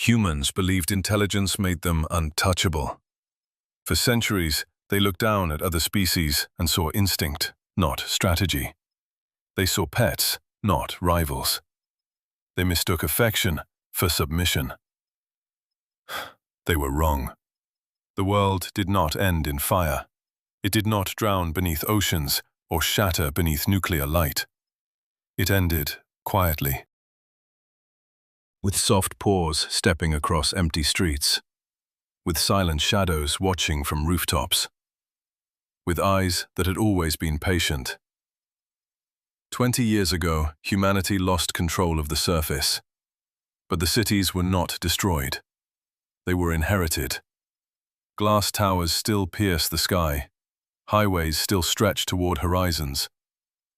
Humans believed intelligence made them untouchable. For centuries, they looked down at other species and saw instinct, not strategy. They saw pets, not rivals. They mistook affection for submission. They were wrong. The world did not end in fire. It did not drown beneath oceans or shatter beneath nuclear light. It ended quietly, with soft paws stepping across empty streets, with silent shadows watching from rooftops, with eyes that had always been patient. 20 years ago, humanity lost control of the surface, but the cities were not destroyed. They were inherited. Glass towers still pierce the sky. Highways still stretch toward horizons.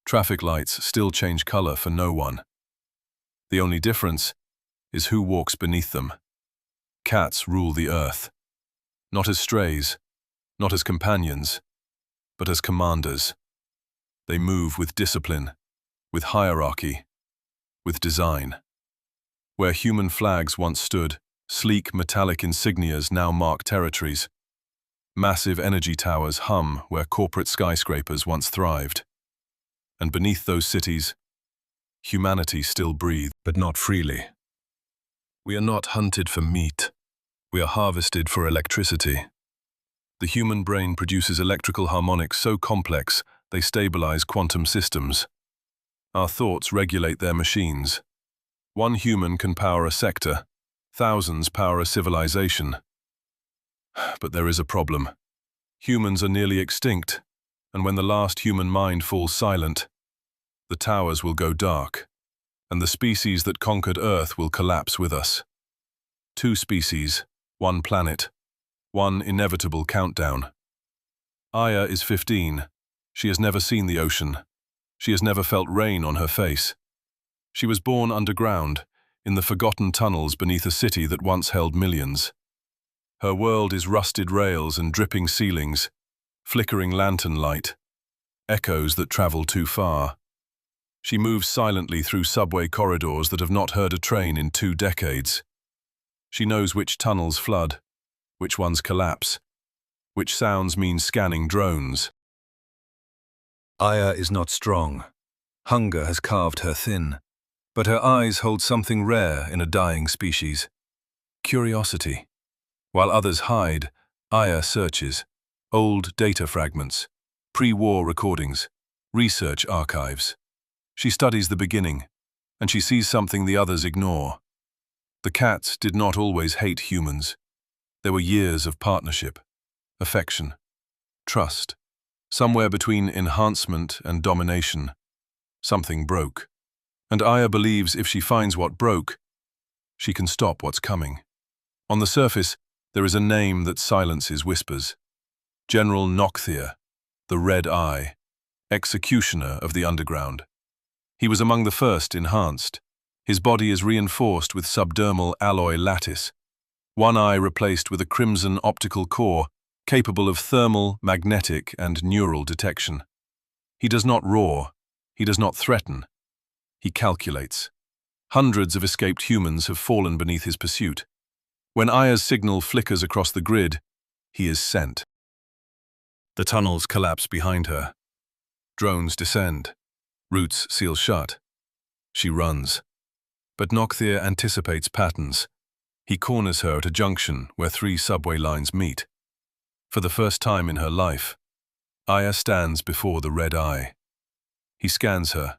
Traffic lights still change color for no one. The only difference is who walks beneath them. Cats rule the earth, not as strays, not as companions, but as commanders. They move with discipline, with hierarchy, with design. Where human flags once stood, sleek metallic insignias now mark territories. Massive energy towers hum where corporate skyscrapers once thrived. And beneath those cities, humanity still breathes, but not freely. We are not hunted for meat. We are harvested for electricity. The human brain produces electrical harmonics so complex they stabilize quantum systems. Our thoughts regulate their machines. One human can power a sector. Thousands power a civilization. But there is a problem. Humans are nearly extinct, and when the last human mind falls silent, the towers will go dark, and the species that conquered Earth will collapse with us. 2 species, 1 planet, 1 inevitable countdown. Aya is 15. She has never seen the ocean. She has never felt rain on her face. She was born underground, in the forgotten tunnels beneath a city that once held millions. Her world is rusted rails and dripping ceilings, flickering lantern light, echoes that travel too far. She moves silently through subway corridors that have not heard a train in 2 decades. She knows which tunnels flood, which ones collapse, which sounds mean scanning drones. Aya is not strong. Hunger has carved her thin, but her eyes hold something rare in a dying species: curiosity. While others hide, Aya searches. Old data fragments, pre-war recordings, research archives. She studies the beginning, and she sees something the others ignore. The cats did not always hate humans. There were years of partnership, affection, trust. Somewhere between enhancement and domination, something broke. And Aya believes if she finds what broke, she can stop what's coming. On the surface, there is a name that silences whispers. General Nocthea, the Red Eye, executioner of the underground. He was among the first enhanced. His body is reinforced with subdermal alloy lattice. One eye replaced with a crimson optical core capable of thermal, magnetic, and neural detection. He does not roar. He does not threaten. He calculates. Hundreds of escaped humans have fallen beneath his pursuit. When Aya's signal flickers across the grid, he is sent. The tunnels collapse behind her. Drones descend. Routes seal shut. She runs. But Nocthea anticipates patterns. He corners her at a junction where 3 subway lines meet. For the first time in her life, Aya stands before the Red Eye. He scans her,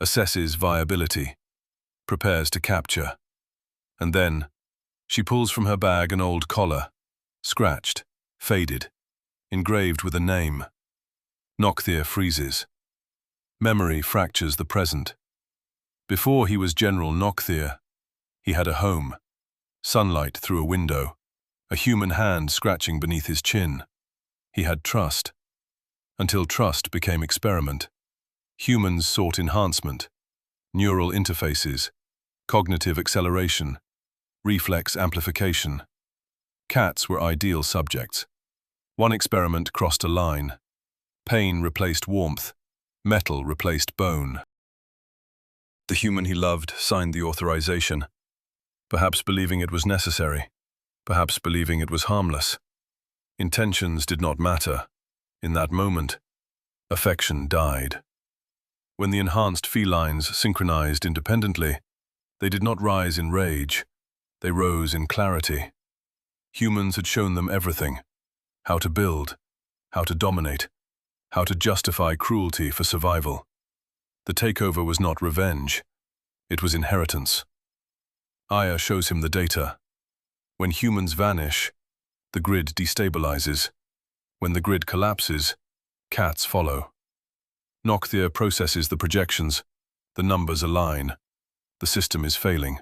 assesses viability, prepares to capture. And then, she pulls from her bag an old collar, scratched, faded, engraved with a name. Nocthea freezes. Memory fractures the present. Before he was General Nocthea, he had a home, sunlight through a window, a human hand scratching beneath his chin. He had trust, until trust became experiment. Humans sought enhancement, neural interfaces, cognitive acceleration, reflex amplification. Cats were ideal subjects. One experiment crossed a line. Pain replaced warmth, metal replaced bone. The human he loved signed the authorization. perhaps believing it was necessary, perhaps believing it was harmless. Intentions did not matter. In that moment, affection died. When the enhanced felines synchronized independently, they did not rise in rage, they rose in clarity. Humans had shown them everything: how to build, how to dominate, how to justify cruelty for survival. The takeover was not revenge, it was inheritance. Aya shows him the data. When humans vanish, the grid destabilizes. When the grid collapses, cats follow. Nocthea processes the projections. The numbers align. The system is failing.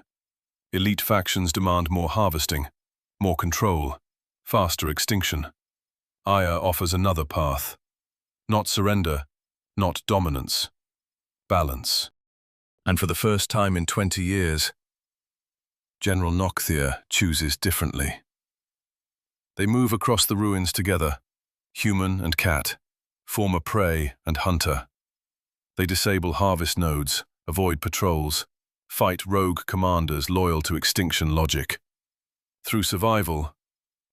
Elite factions demand more harvesting, more control, faster extinction. Aya offers another path. Not surrender, not dominance. Balance. And for the first time in 20 years, General Nocthea chooses differently. They move across the ruins together, human and cat, former prey and hunter. They disable harvest nodes, avoid patrols, fight rogue commanders loyal to extinction logic. Through survival,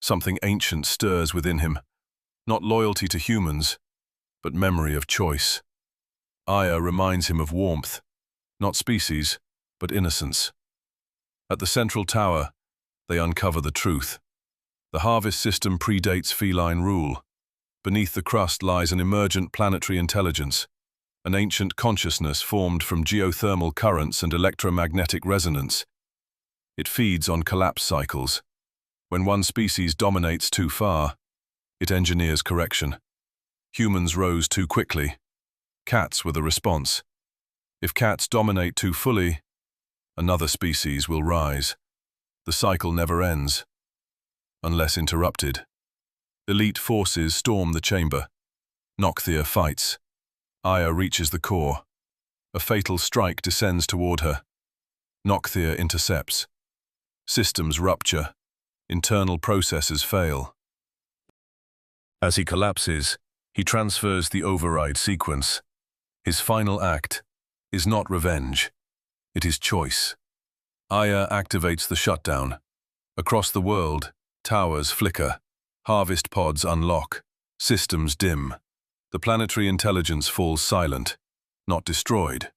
something ancient stirs within him, not loyalty to humans, but memory of choice. Aya reminds him of warmth, not species, but innocence. At the central tower, they uncover the truth. The harvest system predates feline rule. Beneath the crust lies an emergent planetary intelligence, an ancient consciousness formed from geothermal currents and electromagnetic resonance. It feeds on collapse cycles. When one species dominates too far, it engineers correction. Humans rose too quickly. Cats were the response. If cats dominate too fully, another species will rise. The cycle never ends, unless interrupted. Elite forces storm the chamber. Nocthea fights. Aya reaches the core. A fatal strike descends toward her. Nocthea intercepts. Systems rupture. Internal processes fail. As he collapses, he transfers the override sequence. His final act is not revenge. It is choice. Aya activates the shutdown. Across the world, towers flicker. Harvest pods unlock. Systems dim. The planetary intelligence falls silent, not destroyed,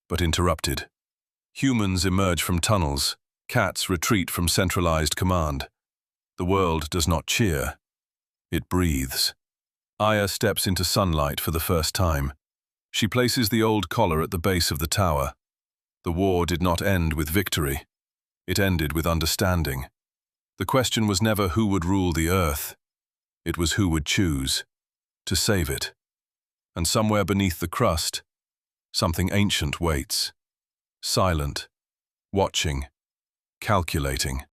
but interrupted. Humans emerge from tunnels. Cats retreat from centralized command. The world does not cheer. It breathes. Aya steps into sunlight for the first time. She places the old collar at the base of the tower. The war did not end with victory. It ended with understanding. The question was never who would rule the earth. It was who would choose to save it. And somewhere beneath the crust, something ancient waits. Silent, watching, calculating.